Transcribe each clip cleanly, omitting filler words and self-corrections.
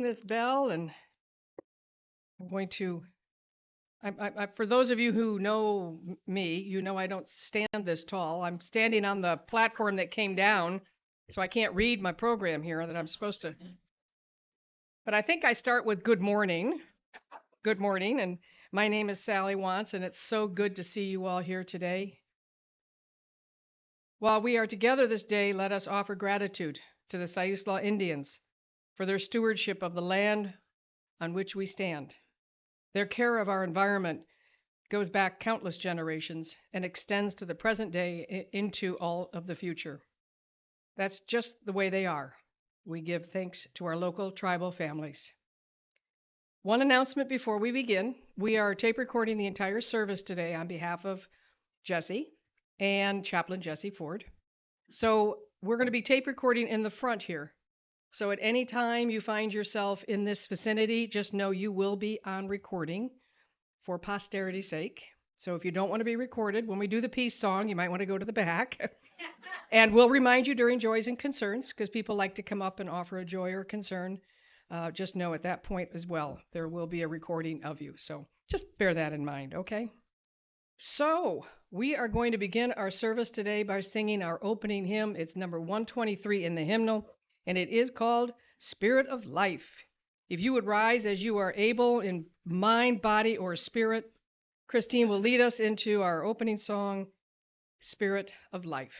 This bell, and I'm going to. For those of you who know me, you know I don't stand this tall. I'm standing on the platform that came down, so I can't read my program here that I'm supposed to. But I think I start with good morning. Good morning, and my name is Sally Wantz, and it's so good to see you all here today. While we are together this day, let us offer gratitude to the Siuslaw Indians for their stewardship of the land on which we stand. Their care of our environment goes back countless generations and extends to the present day into all of the future. That's just the way they are. We give thanks to our local tribal families. One announcement before we begin. We are tape recording the entire service today on behalf of Jesse and Chaplain Jesse Ford. So we're going to be tape recording in the front here. So at any time you find yourself in this vicinity, just know you will be on recording for posterity's sake. So if you don't want to be recorded, when we do the peace song, you might want to go to the back. And we'll remind you during joys and concerns, because people like to come up and offer a joy or concern. Just know at that point as well, there will be a recording of you. So just bear that in mind, okay? So we are going to begin our service today by singing our opening hymn. It's number 123 in the hymnal, and it is called Spirit of Life. If you would rise as you are able in mind, body, or spirit, Christine will lead us into our opening song, Spirit of Life.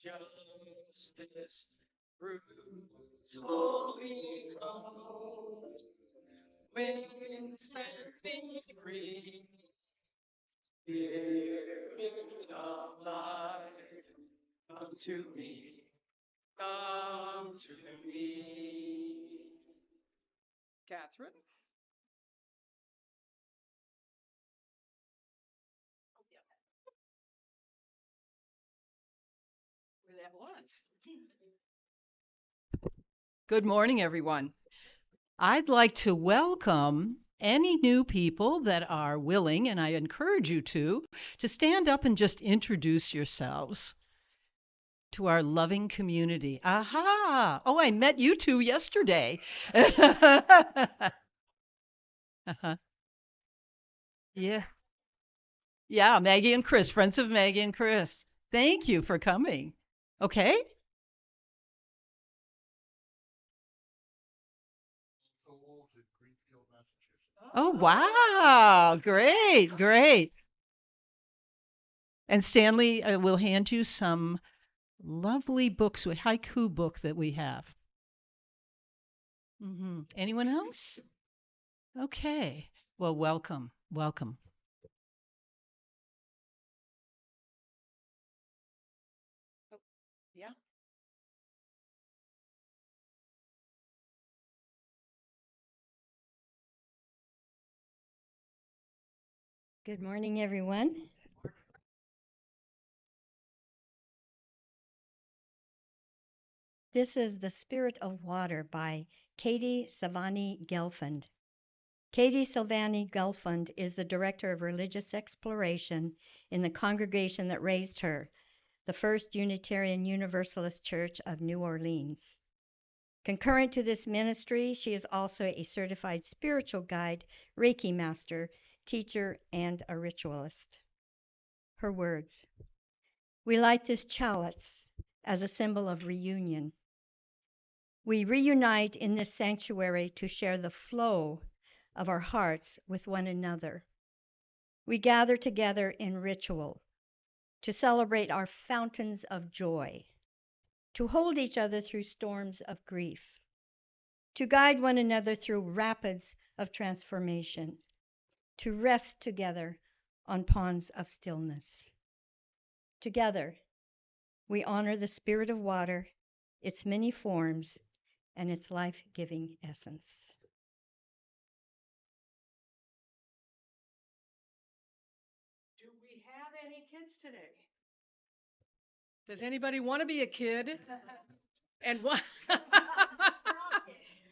Justice, roots, holy cross, when set me free, Spirit of life, come to me, come to me. Catherine? Where that was. Good morning, everyone. I'd like to welcome any new people that are willing, and I encourage you to stand up and just introduce yourselves to our loving community. Aha! Oh, I met you two yesterday. Uh-huh. Yeah. Yeah, Maggie and Chris, friends of Maggie and Chris. Thank you for coming. Okay? Oh, wow. Great, great. And Stanley will hand you some lovely books, a haiku book that we have. Anyone else? Okay. Well, welcome. Welcome. Oh, yeah. Good morning, everyone. This is The Spirit of Water by Katie Silvani Gelfand. Katie Silvani Gelfand is the Director of Religious Exploration in the congregation that raised her, the First Unitarian Universalist Church of New Orleans. Concurrent to this ministry, she is also a certified spiritual guide, Reiki master, teacher, and a ritualist. Her words: "We light this chalice as a symbol of reunion. We reunite in this sanctuary to share the flow of our hearts with one another. We gather together in ritual to celebrate our fountains of joy, to hold each other through storms of grief, to guide one another through rapids of transformation, to rest together on ponds of stillness. Together, we honor the spirit of water, its many forms, and its life-giving essence. Do we have any kids today? Does anybody want to be a kid? And what?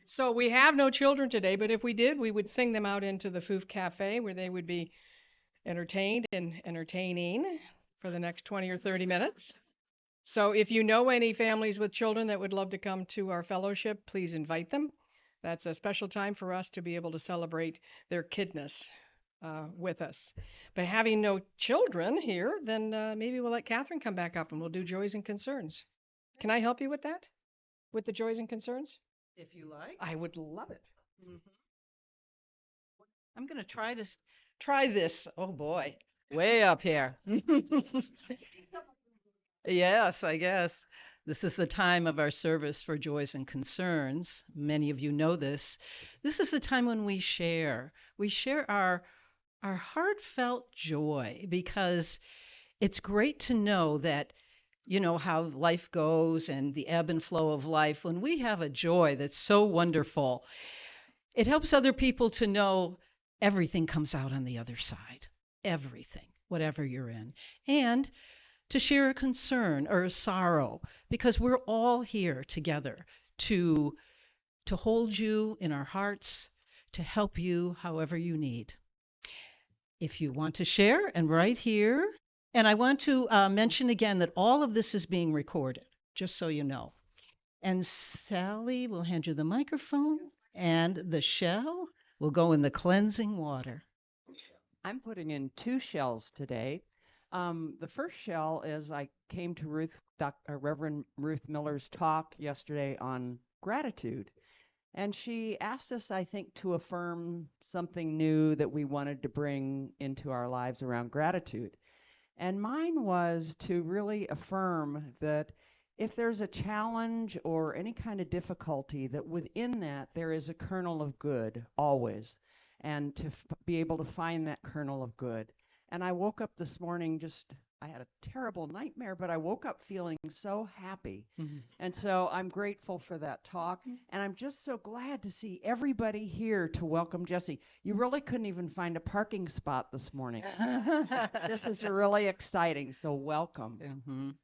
So we have no children today, but if we did, we would sing them out into the FUUF Cafe where they would be entertained and entertaining for the next 20 or 30 minutes. So if you know any families with children that would love to come to our fellowship, please invite them. That's a special time for us to be able to celebrate their kidness with us. But having no children here, then maybe we'll let Catherine come back up and we'll do joys and concerns. Can I help you with that? With the joys and concerns? If you like. I would love it. I'm going to try this. Oh boy, way up here. Yes, I guess. This is the time of our service for joys and concerns. Many of you know this. This is the time when we share. We share our heartfelt joy, because it's great to know that, you know, how life goes and the ebb and flow of life. When we have a joy that's so wonderful, it helps other people to know everything comes out on the other side. Everything, whatever you're in. And to share a concern or a sorrow, because we're all here together to hold you in our hearts, to help you however you need. If you want to share, and right here, and I want to mention again that all of this is being recorded, just so you know. And Sally will hand you the microphone, and the shell will go in the cleansing water. I'm putting in 2 shells today. The first shell is I came to Reverend Ruth Miller's talk yesterday on gratitude. And she asked us, I think, to affirm something new that we wanted to bring into our lives around gratitude. And mine was to really affirm that if there's a challenge or any kind of difficulty, that within that there is a kernel of good always, and to be able to find that kernel of good. And I woke up this morning I had a terrible nightmare, but I woke up feeling so happy. And so I'm grateful for that talk. And I'm just so glad to see everybody here to welcome Jesse. You really couldn't even find a parking spot this morning. This is really exciting, so welcome.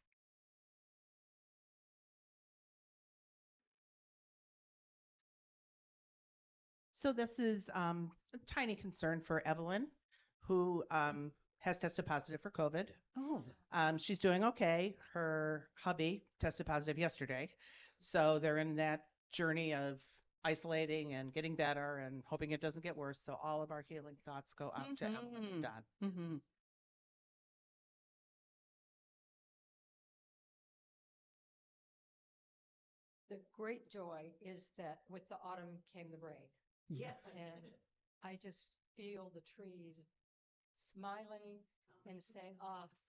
So this is a tiny concern for Evelyn, who has tested positive for COVID. Oh. She's doing okay. Her hubby tested positive yesterday. So they're in that journey of isolating and getting better and hoping it doesn't get worse. So all of our healing thoughts go out to Evelyn and Don. The great joy is that with the autumn came the rain. Yes. And I just feel the trees smiling and saying,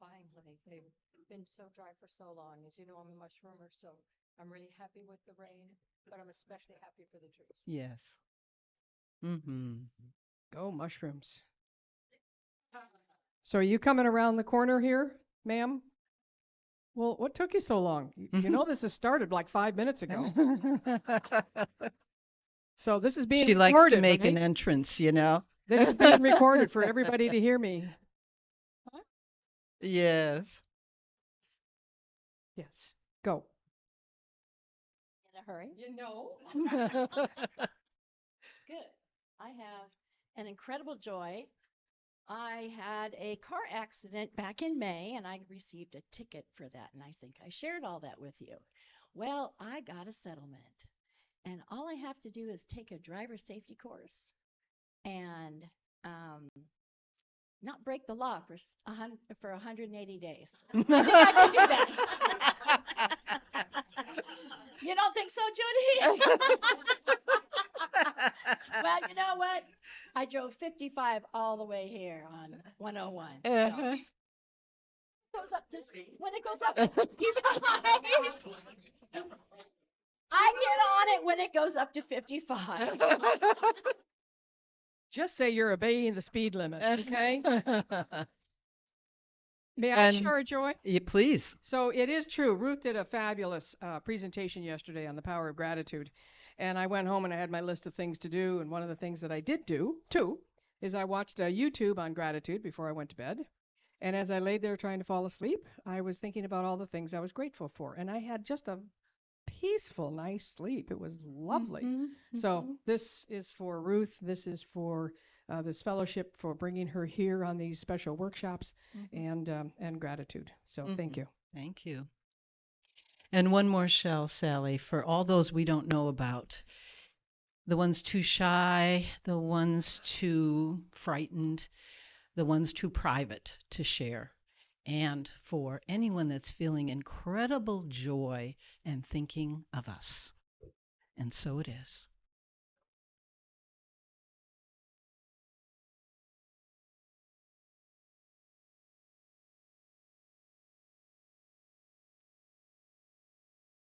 finally, they've been so dry for so long. As you know, I'm a mushroomer, so I'm really happy with the rain, but I'm especially happy for the trees. Yes. Go mushrooms. So are you coming around the corner here, ma'am? Well, what took you so long? You know this has started like 5 minutes ago. So this is being She recorded. likes to make right? an entrance, you know. This is being recorded for everybody to hear me. Yes. Yes. Go. In a hurry? You know. Good. I have an incredible joy. I had a car accident back in May, and I received a ticket for that, and I think I shared all that with you. Well, I got a settlement, and all I have to do is take a driver safety course and not break the law for 180 days. I think I can do that. You don't think so, Judy? Well, you know what? I drove 55 all the way here on 101. So it goes up to when it goes up. I get on it when it goes up to 55. Just say you're obeying the speed limit, okay? May I And share a joy? please. So it is true. Ruth did a fabulous presentation yesterday on the power of gratitude. And I went home and I had my list of things to do. And one of the things that I did do, too, is I watched YouTube on gratitude before I went to bed. And as I laid there trying to fall asleep, I was thinking about all the things I was grateful for. And I had just a peaceful, nice sleep. It was lovely. So this is for Ruth. This is for this fellowship for bringing her here on these special workshops and gratitude. So thank you. Thank you. And one more shell, Sally, for all those we don't know about. The ones too shy, the ones too frightened, the ones too private to share. And for anyone that's feeling incredible joy and thinking of us. And so it is.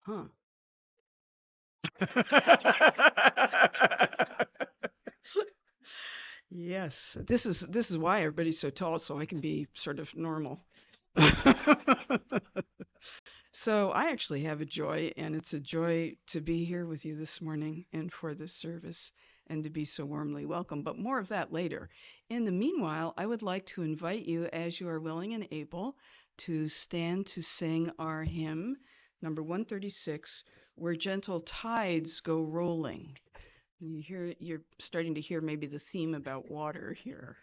Huh. Yes, this is why everybody's so tall, so I can be sort of normal. So I actually have a joy, and it's a joy to be here with you this morning and for this service and to be so warmly welcome. But more of that later. In the meanwhile, I would like to invite you, as you are willing and able, to stand to sing our hymn, number 136, Where Gentle Tides Go Rolling. You're starting to hear maybe the theme about water here.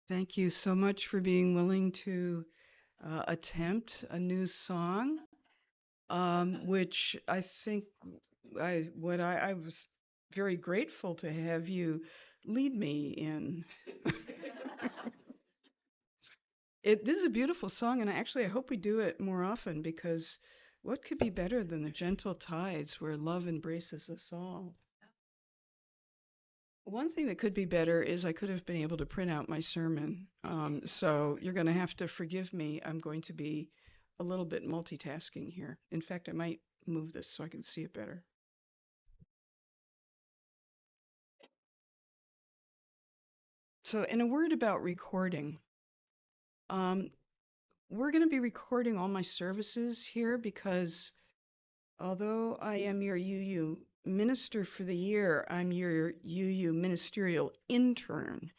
Thank you so much for being willing to attempt a new song, which I think I was very grateful to have you lead me in. This is a beautiful song, and I hope we do it more often, because what could be better than the gentle tides where love embraces us all? One thing that could be better is I could have been able to print out my sermon. So you're going to have to forgive me. I'm going to be a little bit multitasking here. In fact, I might move this so I can see it better. So, in a word about recording, we're going to be recording all my services here because although I am your UU minister for the year, I'm your UU ministerial intern.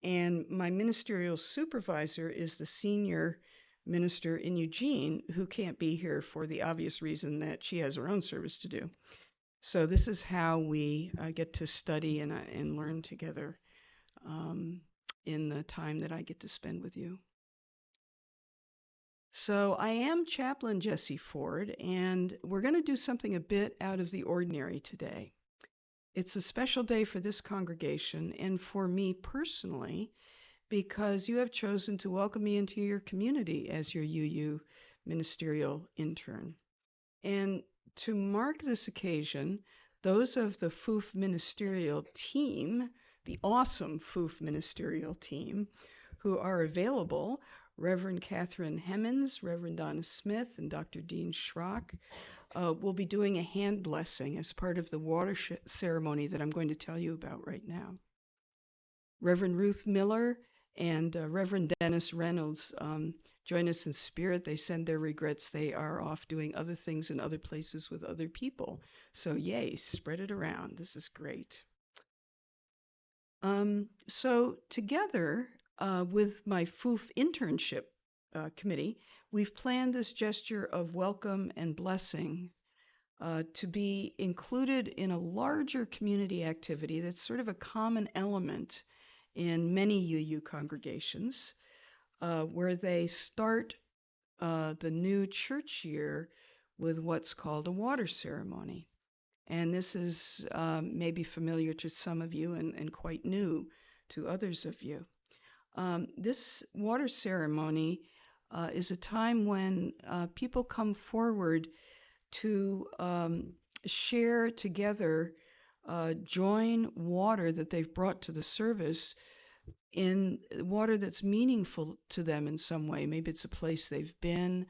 And my ministerial supervisor is the senior minister in Eugene, who can't be here for the obvious reason that she has her own service to do. So this is how we get to study and learn together in the time that I get to spend with you. So I am Chaplain Jesse Ford, and we're going to do something a bit out of the ordinary today. It's a special day for this congregation and for me personally, because you have chosen to welcome me into your community as your UU ministerial intern. And to mark this occasion, those of the FUUF ministerial team, the awesome FUUF ministerial team, who are available, Reverend Catherine Hemmons, Reverend Donna Smith, and Dr. Dean Schrock, will be doing a hand blessing as part of the water ceremony that I'm going to tell you about right now. Reverend Ruth Miller and Reverend Dennis Reynolds join us in spirit. They send their regrets. They are off doing other things in other places with other people. So yay, spread it around. This is great. So together with my FUUF internship committee, we've planned this gesture of welcome and blessing to be included in a larger community activity that's sort of a common element in many UU congregations, where they start the new church year with what's called a water ceremony. And this is maybe familiar to some of you and quite new to others of you. This water ceremony is a time when people come forward to share together, join water that they've brought to the service in water that's meaningful to them in some way. Maybe it's a place they've been.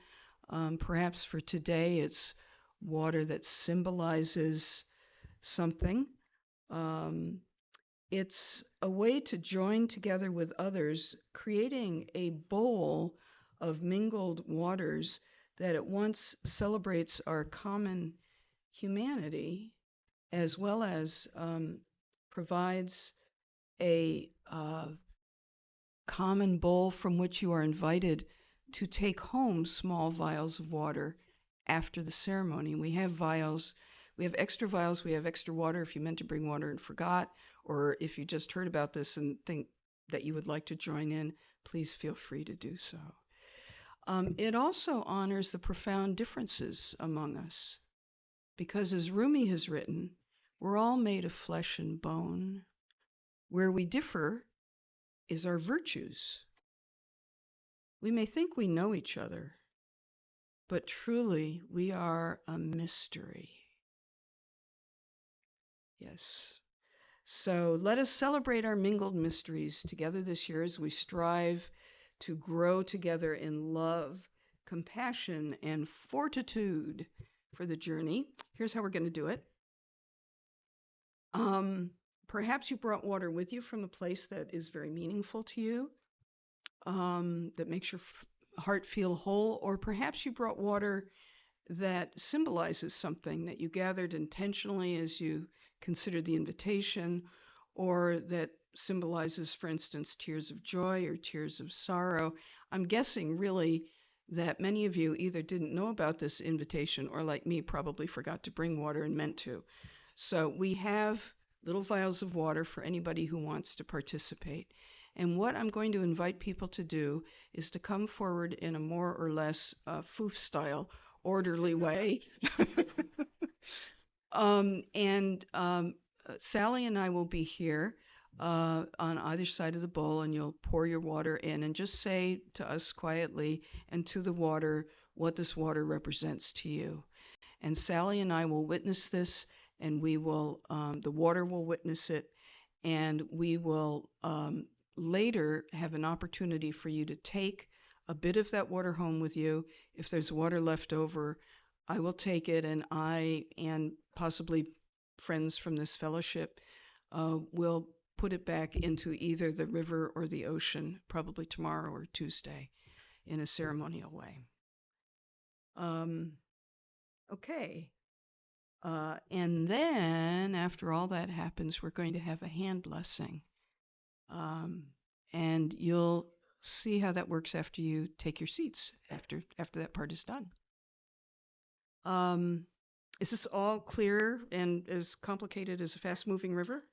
Perhaps for today, it's water that symbolizes something. It's a way to join together with others, creating a bowl of mingled waters that at once celebrates our common humanity, as well as provides a common bowl from which you are invited to take home small vials of water after the ceremony. We have vials, we have extra vials, we have extra water if you meant to bring water and forgot, or if you just heard about this and think that you would like to join in, please feel free to do so. It also honors the profound differences among us, because as Rumi has written, we're all made of flesh and bone. Where we differ is our virtues. We may think we know each other, but truly we are a mystery. Yes. So let us celebrate our mingled mysteries together this year as we strive to grow together in love, compassion, and fortitude for the journey. Here's how we're going to do it. Perhaps you brought water with you from a place that is very meaningful to you, that makes your heart feel whole, or perhaps you brought water that symbolizes something that you gathered intentionally as you considered the invitation, or that symbolizes, for instance, tears of joy or tears of sorrow. I'm guessing really that many of you either didn't know about this invitation or, like me, probably forgot to bring water and meant to. So we have little vials of water for anybody who wants to participate. And what I'm going to invite people to do is to come forward in a more or less FUUF style, orderly way. Sally and I will be here on either side of the bowl, and you'll pour your water in and just say to us quietly and to the water what this water represents to you. And Sally and I will witness this, and we will, the water will witness it, and we will later have an opportunity for you to take a bit of that water home with you. If there's water left over, I will take it, and I and possibly friends from this fellowship will put it back into either the river or the ocean, probably tomorrow or Tuesday, in a ceremonial way. Okay. And then after all that happens, we're going to have a hand blessing. And you'll see how that works after you take your seats after that part is done. Is this all clear and as complicated as a fast-moving river?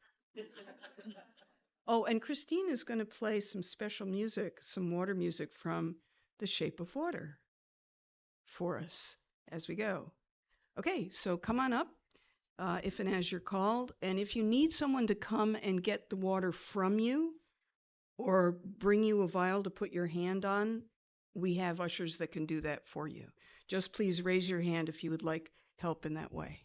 Oh, and Christine is going to play some special music, some water music from The Shape of Water for us as we go. Okay, so come on up if and as you're called. And if you need someone to come and get the water from you or bring you a vial to put your hand on, we have ushers that can do that for you. Just please raise your hand if you would like help in that way.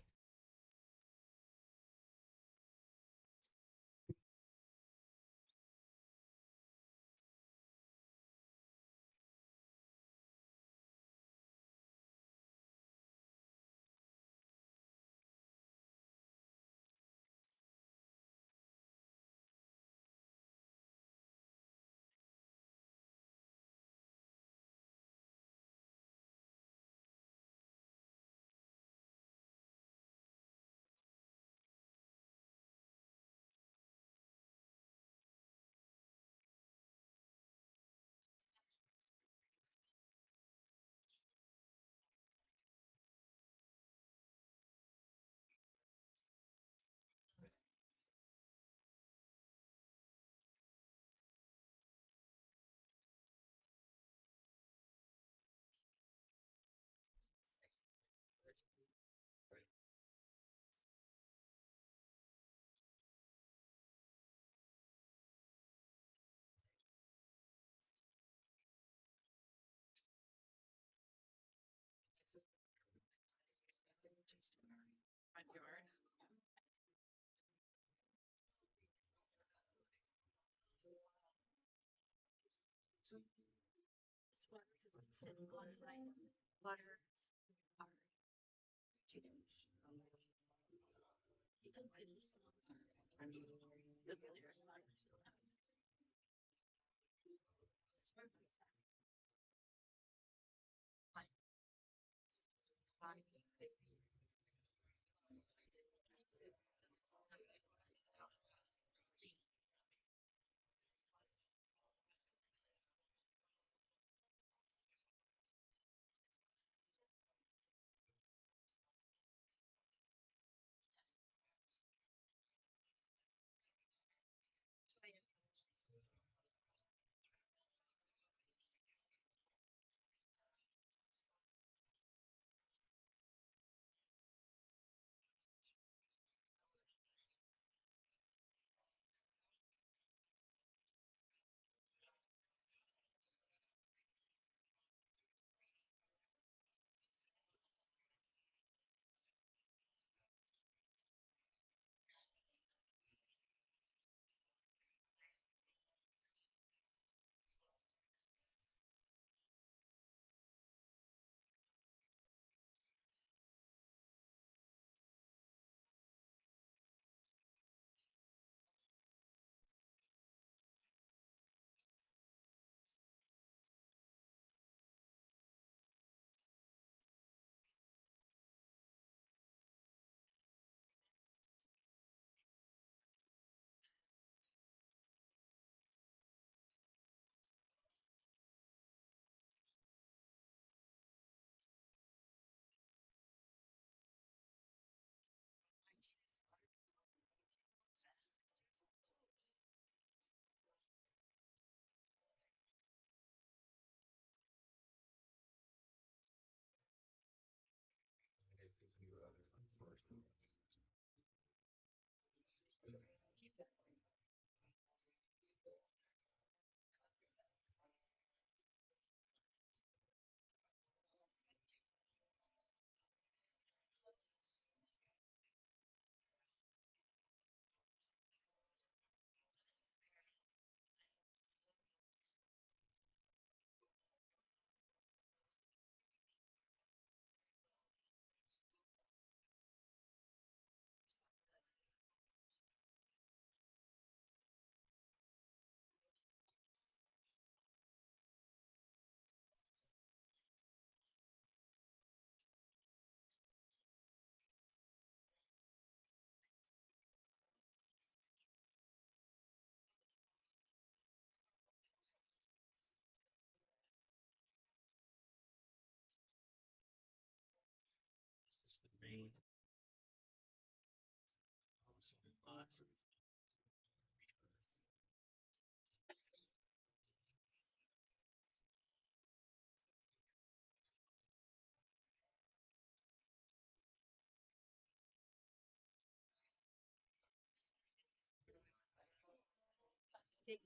Okay,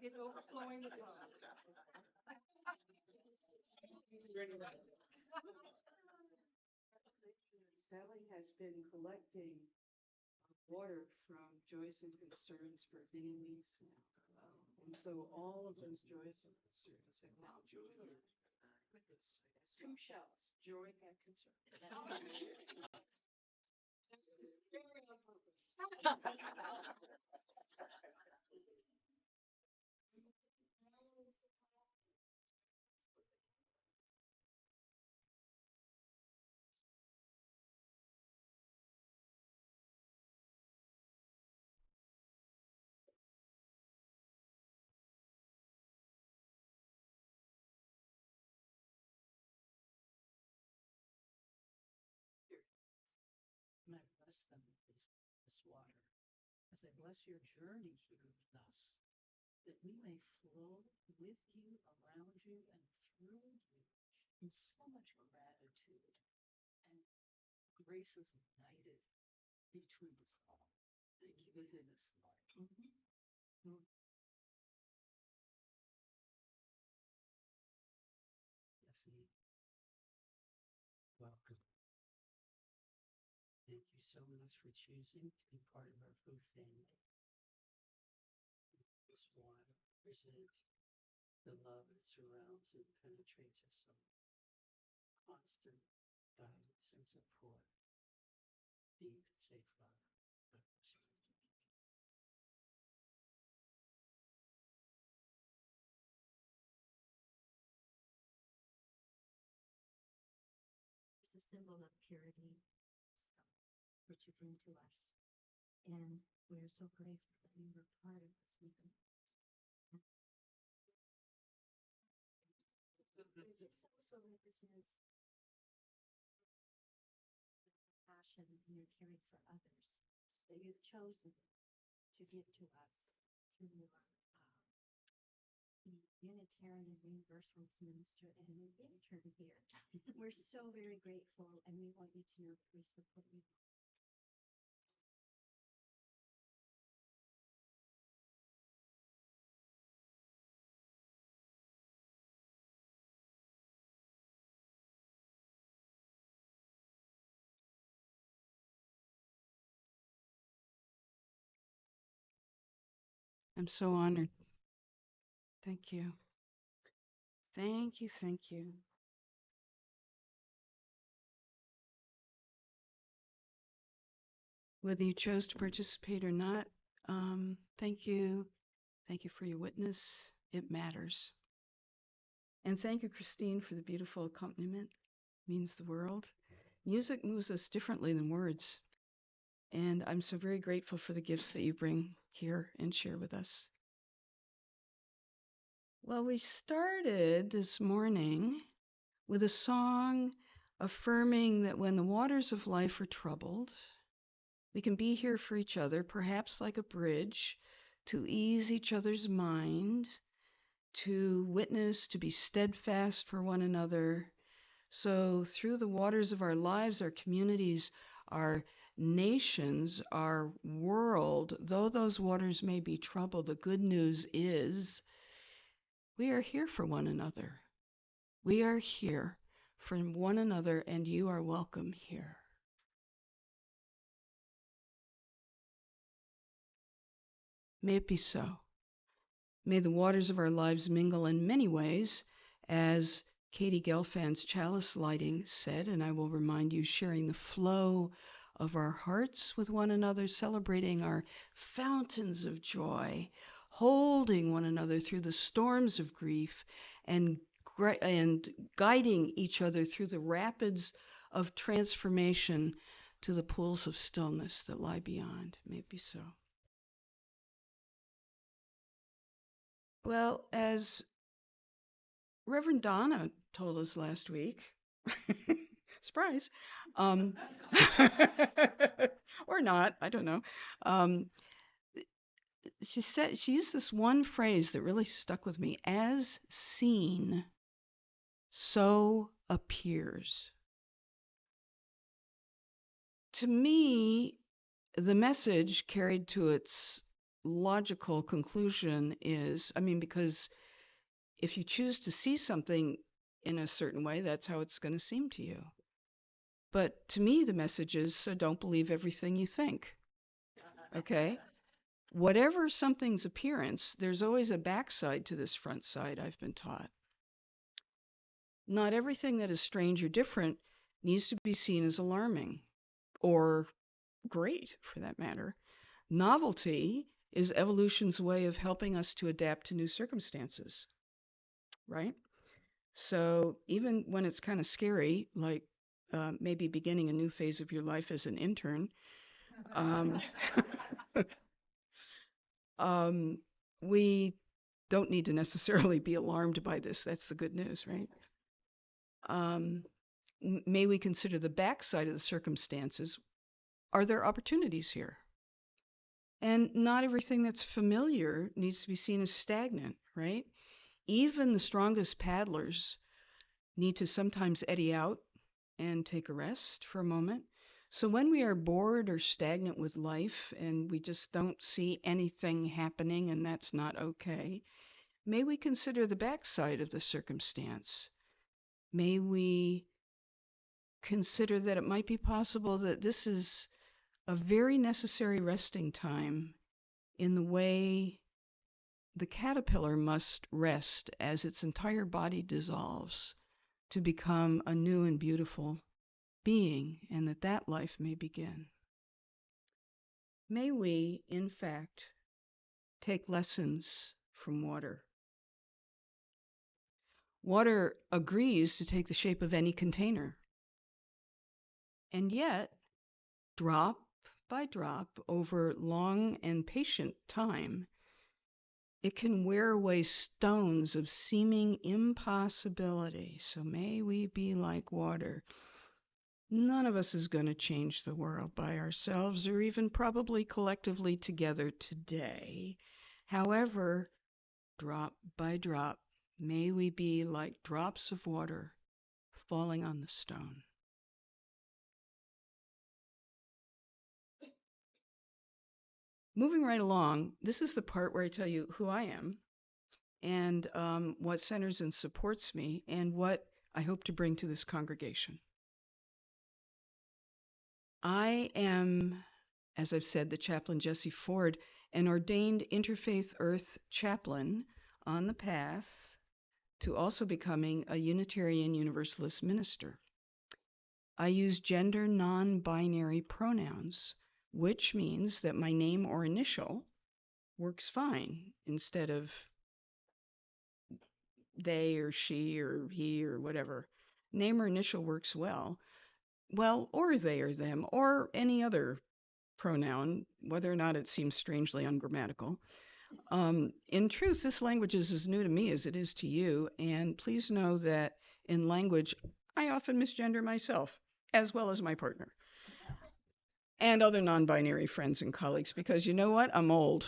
it's overflowing with love. Sally has been collecting water from joys and concerns for many weeks now. And so all of those joys and concerns have now joined her with this 2 shells, joy and concern. Very on purpose. And I bless them with this water. As I bless your journey here with us, that we may flow with you, around you, and through you in so much gratitude, and grace is united between us all. Thank you within us, Lord. Jesse, welcome. Thank you so much for choosing to be part of our FUUF family. This water represents the love that surrounds and penetrates us all. Constant guidance and support. Deep and safe love. God bless you. It's a symbol of purity, which you bring to us. And we're so grateful that you were part of this movement. It also represents passion and your caring for others that you've chosen to give to us through your Unitarian Universalist Minister and an intern here. We're so very grateful, and we want you to know that we support you. I'm so honored. Thank you. Thank you. Thank you. Whether you chose to participate or not, thank you. Thank you for your witness. It matters. And thank you, Christine, for the beautiful accompaniment. It means the world. Music moves us differently than words. And I'm so very grateful for the gifts that you bring here and share with us. Well, we started this morning with a song affirming that when the waters of life are troubled, we can be here for each other, perhaps like a bridge, to ease each other's mind, to witness, to be steadfast for one another. So through the waters of our lives, our communities, our nations, our world, though those waters may be troubled, the good news is we are here for one another. We are here for one another, and you are welcome here. May it be so. May the waters of our lives mingle in many ways, as Katie Gelfand's chalice lighting said, and I will remind you, sharing the flow of our hearts with one another, celebrating our fountains of joy, holding one another through the storms of grief, and guiding each other through the rapids of transformation to the pools of stillness that lie beyond. May it be so. Well, as Reverend Donna told us last week, surprise, or not, I don't know. She used this one phrase that really stuck with me: as seen, so appears. To me, the message carried to its logical conclusion is, because if you choose to see something in a certain way, that's how it's going to seem to you. But to me, the message is, so don't believe everything you think. Okay? Whatever something's appearance, there's always a backside to this front side, I've been taught. Not everything that is strange or different needs to be seen as alarming or great, for that matter. Novelty is evolution's way of helping us to adapt to new circumstances, right? So even when it's kind of scary, like maybe beginning a new phase of your life as an intern, we don't need to necessarily be alarmed by this. That's the good news, right? May we consider the backside of the circumstances. Are there opportunities here? And not everything that's familiar needs to be seen as stagnant, right? Even the strongest paddlers need to sometimes eddy out and take a rest for a moment. So when we are bored or stagnant with life and we just don't see anything happening, and that's not okay, may we consider the backside of the circumstance. May we consider that it might be possible that this is a very necessary resting time in the way the caterpillar must rest as its entire body dissolves to become a new and beautiful being, and that life may begin. May we, in fact, take lessons from water. Water agrees to take the shape of any container. And yet, drop by drop, over long and patient time, it can wear away stones of seeming impossibility. So may we be like water. None of us is going to change the world by ourselves, or even probably collectively together today. However, drop by drop, may we be like drops of water falling on the stone. Moving right along, this is the part where I tell you who I am and what centers and supports me and what I hope to bring to this congregation. I am, as I've said, the Chaplain Jesse Ford, an ordained interfaith earth chaplain on the path to also becoming a Unitarian Universalist minister. I use gender non-binary pronouns, which means that my name or initial works fine instead of they or she or he or whatever. Name or initial works well. well, or they or them, or any other pronoun, whether or not it seems strangely ungrammatical. In truth, this language is as new to me as it is to you, and please know that in language, I often misgender myself, as well as my partner, and other non-binary friends and colleagues, because you know what? I'm old.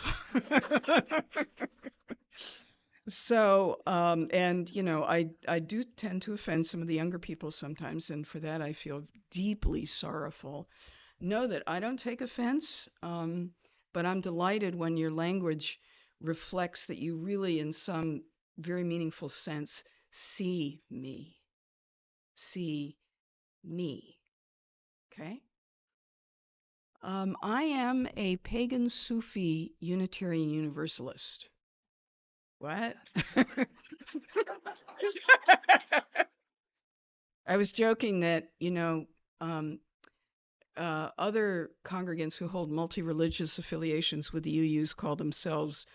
So, and I do tend to offend some of the younger people sometimes, and for that I feel deeply sorrowful. Know that I don't take offense, but I'm delighted when your language reflects that you really, in some very meaningful sense, see me. See me. Okay? I am a pagan Sufi Unitarian Universalist. What? I was joking that, other congregants who hold multi-religious affiliations with the UUs call themselves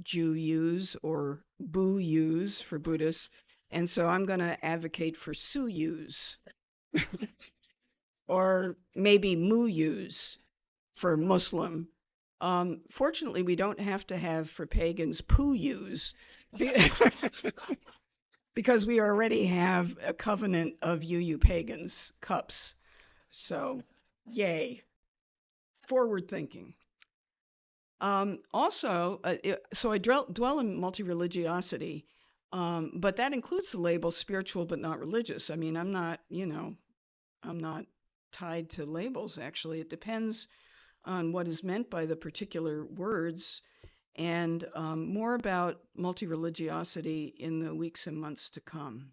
Jew-Yus or Boo-Yus for Buddhists. And so I'm going to advocate for Su-Yus or maybe Mu-Yus for Muslim. Fortunately, we don't have to have for pagans Poo-Yus because we already have a covenant of UU pagans cups. So, yay. Forward thinking. Also, so I dwell in multi-religiosity, but that includes the label spiritual but not religious. I mean, I'm not tied to labels, actually. It depends on what is meant by the particular words, and more about multi-religiosity in the weeks and months to come.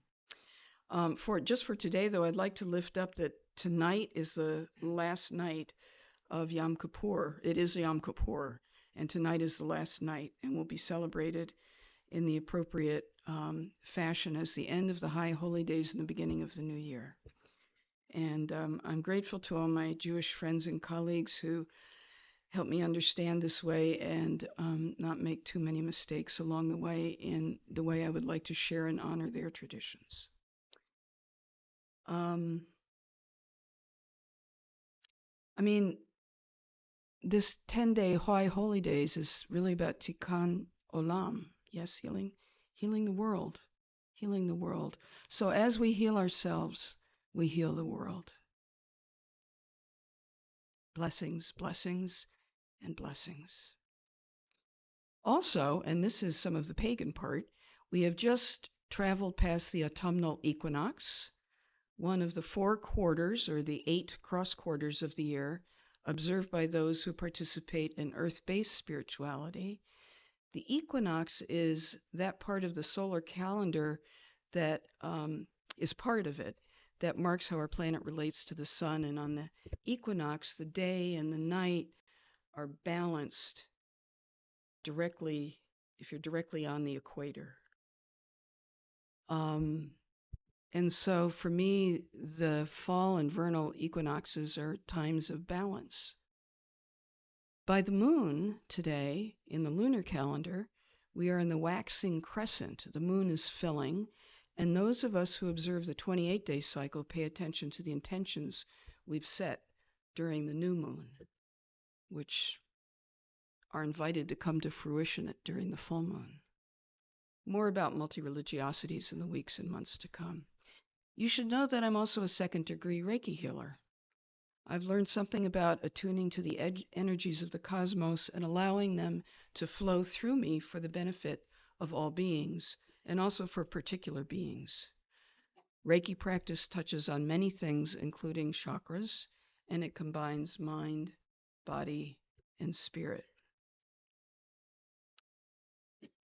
For today, though, I'd like to lift up that tonight is the last night of Yom Kippur. It is Yom Kippur, and tonight is the last night, and will be celebrated in the appropriate fashion as the end of the high holy days and the beginning of the new year. And I'm grateful to all my Jewish friends and colleagues who help me understand this way and not make too many mistakes along the way in the way I would like to share and honor their traditions. I mean, this 10-day High Holy Days is really about Tikkun Olam. Yes, healing the world, healing the world. So as we heal ourselves, we heal the world. Blessings, blessings, and blessings. Also, and this is some of the pagan part, we have just traveled past the autumnal equinox, one of the 4 quarters or the 8 cross quarters of the year, observed by those who participate in earth-based spirituality. The equinox is that part of the solar calendar that is part of it, that marks how our planet relates to the sun. And on the equinox, the day and the night are balanced directly, if you're directly on the equator. And so for me, the fall and vernal equinoxes are times of balance. By the moon today, in the lunar calendar, we are in the waxing crescent. The moon is filling, and those of us who observe the 28-day cycle pay attention to the intentions we've set during the new moon, which are invited to come to fruition during the full moon. More about multi-religiosities in the weeks and months to come. You should know that I'm also a second-degree Reiki healer. I've learned something about attuning to the energies of the cosmos and allowing them to flow through me for the benefit of all beings, and also for particular beings. Reiki practice touches on many things, including chakras, and it combines mind, body, and spirit.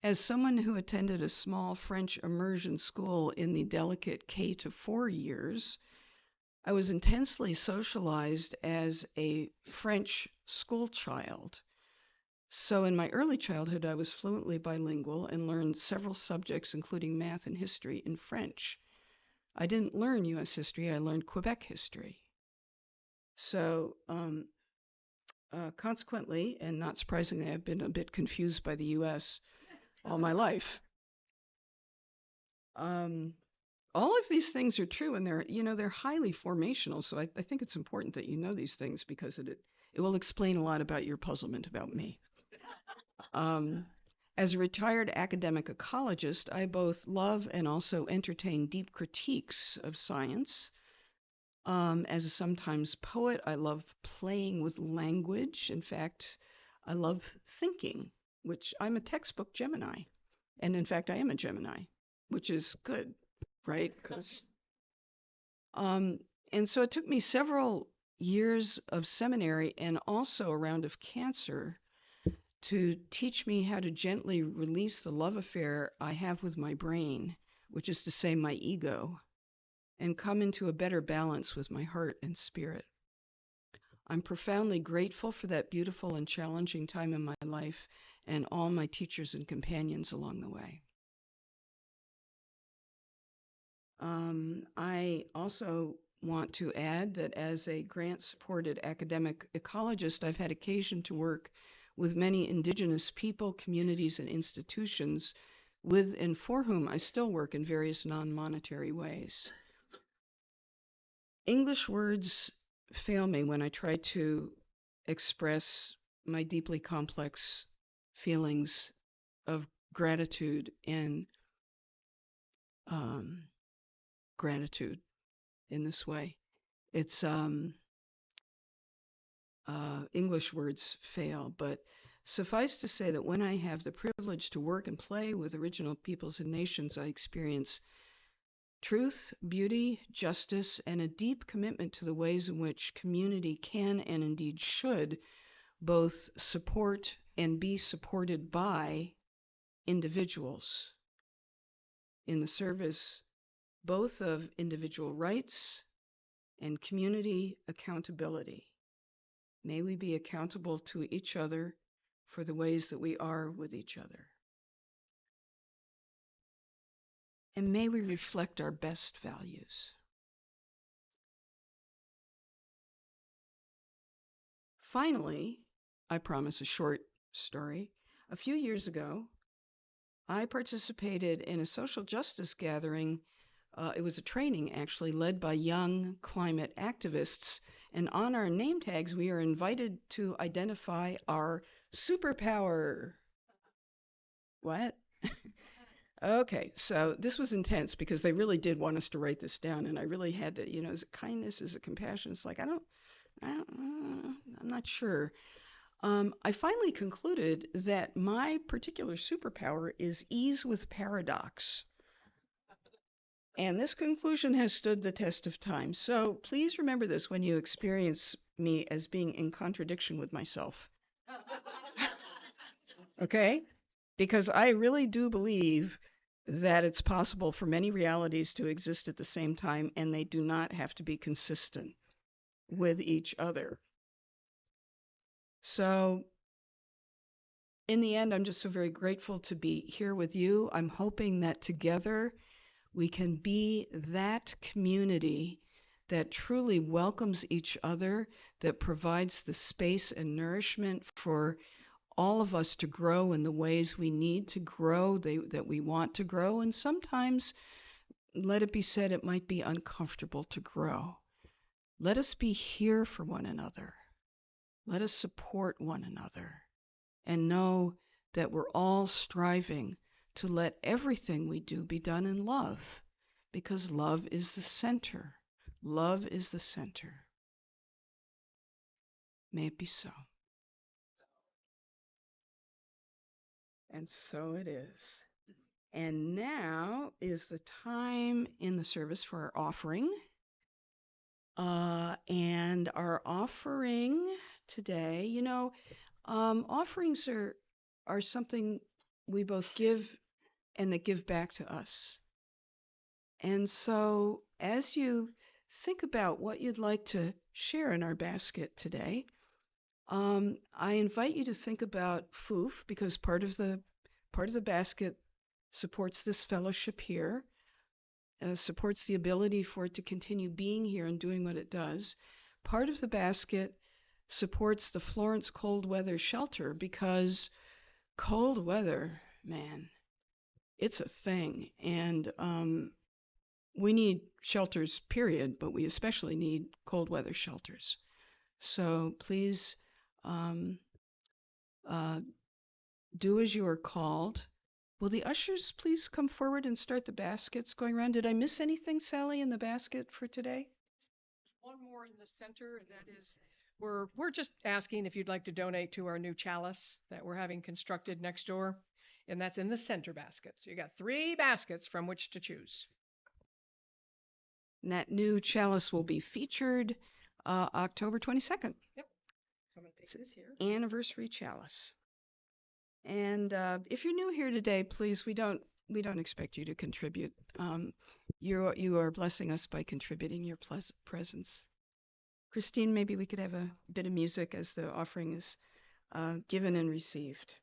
As someone who attended a small French immersion school in the delicate K-4 years, I was intensely socialized as a French school child. So in my early childhood, I was fluently bilingual and learned several subjects, including math and history, in French. I didn't learn U.S. history, I learned Quebec history. So consequently, and not surprisingly, I've been a bit confused by the U.S. all my life. all of these things are true, and they're highly formational. So I think it's important that you know these things because it will explain a lot about your puzzlement about me. As a retired academic ecologist, I both love and also entertain deep critiques of science. As a sometimes poet, I love playing with language. In fact, I love thinking, which I'm a textbook Gemini. And in fact, I am a Gemini, which is good, right? And so it took me several years of seminary and also a round of cancer to teach me how to gently release the love affair I have with my brain, which is to say my ego, and come into a better balance with my heart and spirit. I'm profoundly grateful for that beautiful and challenging time in my life and all my teachers and companions along the way. I also want to add that as a grant-supported academic ecologist, I've had occasion to work with many Indigenous people, communities, and institutions with and for whom I still work in various non-monetary ways. English words fail me when I try to express my deeply complex feelings of gratitude and gratitude in this way. It's English words fail, but suffice to say that when I have the privilege to work and play with original peoples and nations, I experience truth, beauty, justice, and a deep commitment to the ways in which community can and indeed should both support and be supported by individuals in the service both of individual rights and community accountability. May we be accountable to each other for the ways that we are with each other. And may we reflect our best values. Finally, I promise a short story. A few years ago, I participated in a social justice gathering. It was a training actually led by young climate activists. And on our name tags, we are invited to identify our superpower. What? Okay, so this was intense because they really did want us to write this down, and I really had to, is it kindness, is it compassion? It's like, I'm not sure. I finally concluded that my particular superpower is ease with paradox. And this conclusion has stood the test of time. So please remember this when you experience me as being in contradiction with myself. Okay? Because I really do believe that it's possible for many realities to exist at the same time, and they do not have to be consistent with each other. So in the end, I'm just so very grateful to be here with you. I'm hoping that together we can be that community that truly welcomes each other, that provides the space and nourishment for all of us to grow in the ways we need to grow, that we want to grow. And sometimes, let it be said, it might be uncomfortable to grow. Let us be here for one another. Let us support one another and know that we're all striving to let everything we do be done in love, because love is the center. Love is the center. May it be so. And so it is. And now is the time in the service for our offering. And our offering today, offerings are something we both give and that give back to us. And so as you think about what you'd like to share in our basket today, I invite you to think about FUUF, because part of the basket supports this fellowship here, supports the ability for it to continue being here and doing what it does. Part of the basket supports the Florence Cold Weather Shelter, because cold weather, man, it's a thing. And we need shelters, period, but we especially need cold weather shelters. So please do as you are called. Will the ushers please come forward and start the baskets going around? Did I miss anything, Sally, in the basket for today? One more in the center, and that is we're just asking if you'd like to donate to our new chalice that we're having constructed next door, and that's in the center basket. So you got 3 baskets from which to choose. And that new chalice will be featured October 22nd. Yep. So I'm going to take this here. Anniversary chalice. And if you're new here today, please, we don't expect you to contribute. You are blessing us by contributing your presence. Christine, maybe we could have a bit of music as the offering is given and received.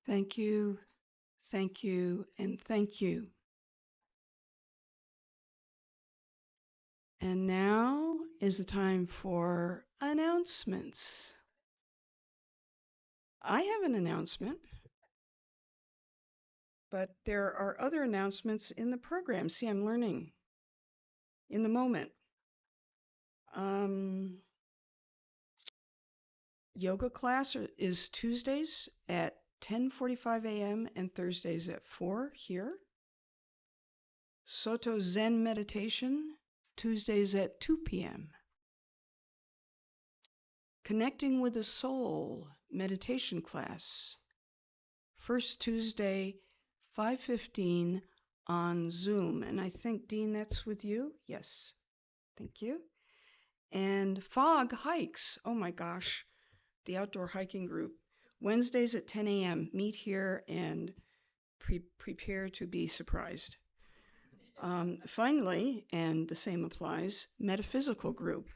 Thank you, and thank you. And now is the time for announcements. I have an announcement, but there are other announcements in the program. See, I'm learning in the moment. Yoga class is Tuesdays at 10:45 a.m. and Thursdays at 4 here. Soto Zen meditation, Tuesdays at 2 p.m. Connecting with the Soul meditation class, first Tuesday, 5:15 on Zoom. And I think, Dean, that's with you? Yes. Thank you. And fog hikes. Oh my gosh. The outdoor hiking group. Wednesdays at 10 a.m. Meet here and prepare to be surprised. Finally, and the same applies, metaphysical group.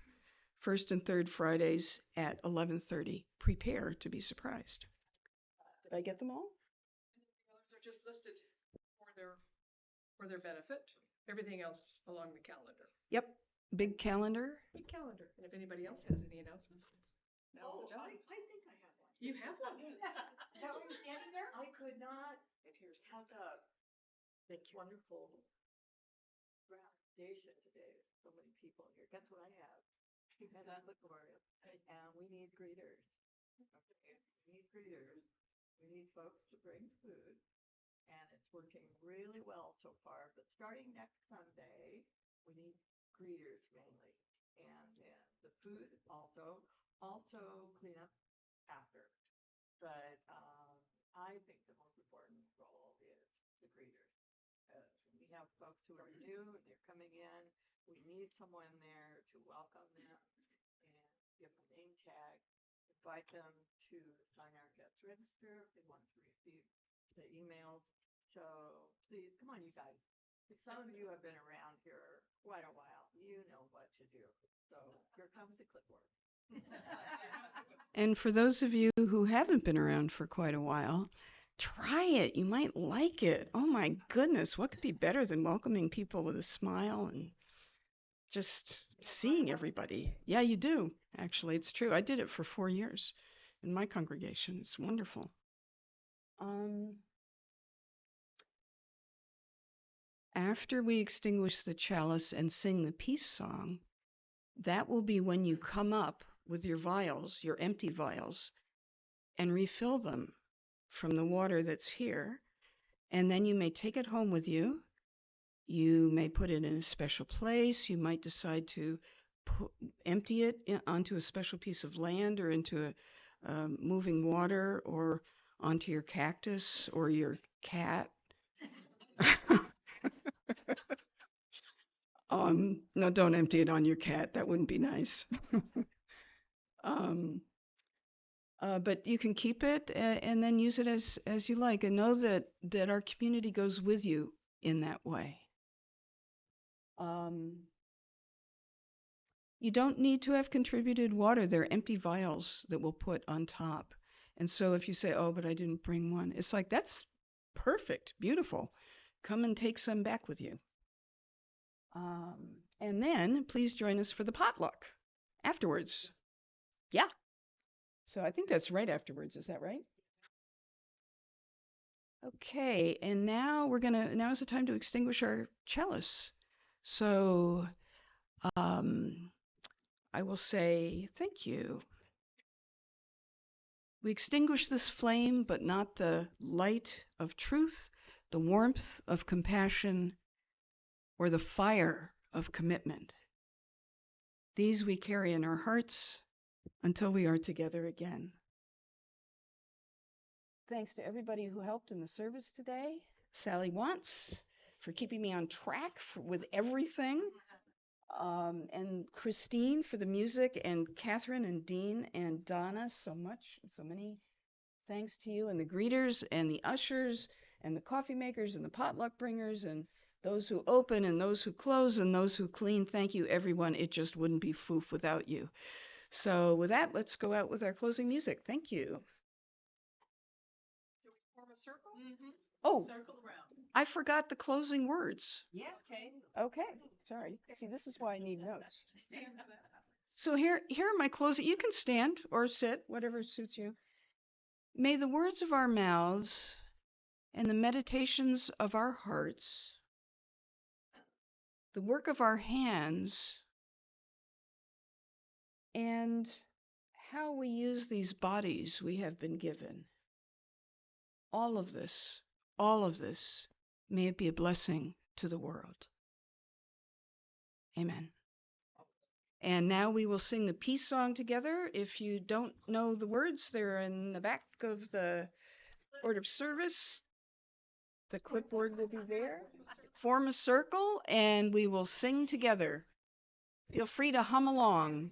First and third Fridays at 11:30. Prepare to be surprised. Did I get them all? They're just listed for their benefit. Everything else along the calendar. Yep. Big calendar. Big calendar. And if anybody else has any announcements, now's the time. I think I have one. You have one. Is that why you're standing there? I could not And here's have a wonderful foundation today. So many people here. Guess what I have? And I look glorious. And we need greeters. Okay. We need greeters. We need folks to bring food. And it's working really well so far. But starting next Sunday, we need greeters mainly. And then the food also clean up after. But I think the most important role is the greeters. We have folks who are new and they're coming in. We need someone there to welcome them and give them a name tag, invite them to sign our guest register if they want to receive the emails. So please, come on, you guys. Some of you have been around here quite a while. You know what to do. So here comes the clipboard. And for those of you who haven't been around for quite a while, try it. You might like it. Oh my goodness, what could be better than welcoming people with a smile and just seeing everybody? Yeah, you do. Actually, it's true. I did it for 4 years in my congregation. It's wonderful. After we extinguish the chalice and sing the peace song, that will be when you come up with your vials, your empty vials, and refill them from the water that's here. And then you may take it home with you. You may put it in a special place. You might decide to empty it onto a special piece of land or into a moving water or onto your cactus or your cat. No, don't empty it on your cat. That wouldn't be nice. But you can keep it and then use it as you like, and know that our community goes with you in that way. You don't need to have contributed water. They're empty vials that we'll put on top. And so if you say, oh, but I didn't bring one, it's like, that's perfect, beautiful. Come and take some back with you. And then please join us for the potluck afterwards. Yeah. So I think that's right afterwards. Is that right? Okay. And now now is the time to extinguish our chalice. So I will say thank you. We extinguish this flame, but not the light of truth, the warmth of compassion, or the fire of commitment. These we carry in our hearts until we are together again. Thanks to everybody who helped in the service today. Sally Wantz for keeping me on track with everything. And Christine for the music, and Catherine and Dean and Donna, so many thanks to you, and the greeters and the ushers and the coffee makers and the potluck bringers and those who open and those who close and those who clean. Thank you, everyone. It just wouldn't be FUUF without you. So with that, let's go out with our closing music. Thank you. Shall we form a circle? Mm-hmm. Oh, Circle around. I forgot the closing words. Yeah. Okay. Okay, sorry. See, this is why I need notes. So here are my closing. You can stand or sit, whatever suits you. May the words of our mouths and the meditations of our hearts, the work of our hands, and how we use these bodies we have been given, all of this, may it be a blessing to the world. Amen. And now we will sing the peace song together. If you don't know the words, they're in the back of the order of service. The clipboard will be there. Form a circle and we will sing together. Feel free to hum along.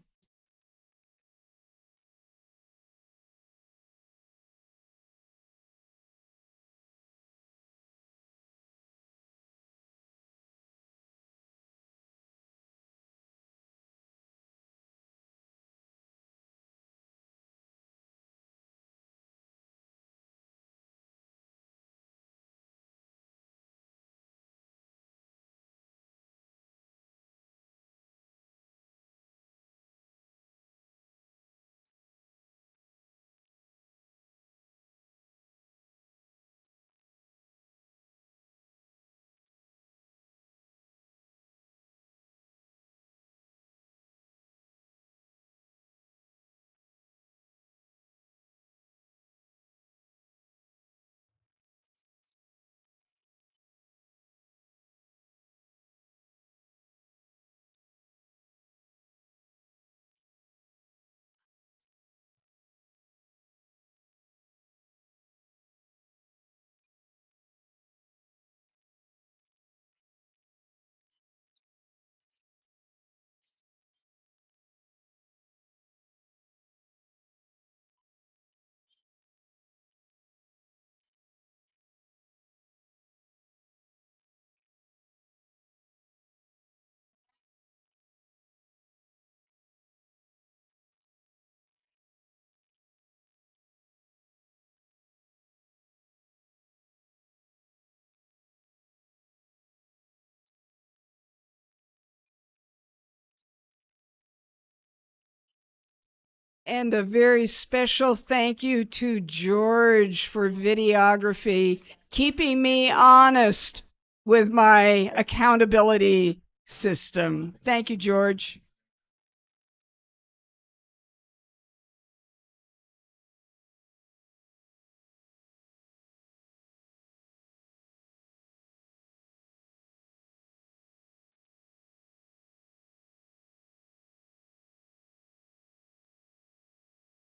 And a very special thank you to George for videography, keeping me honest with my accountability system. Thank you, George.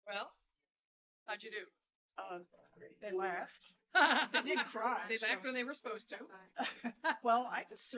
Well, how'd you do? They laughed. They didn't cry. They laughed when they were supposed to. Well, I just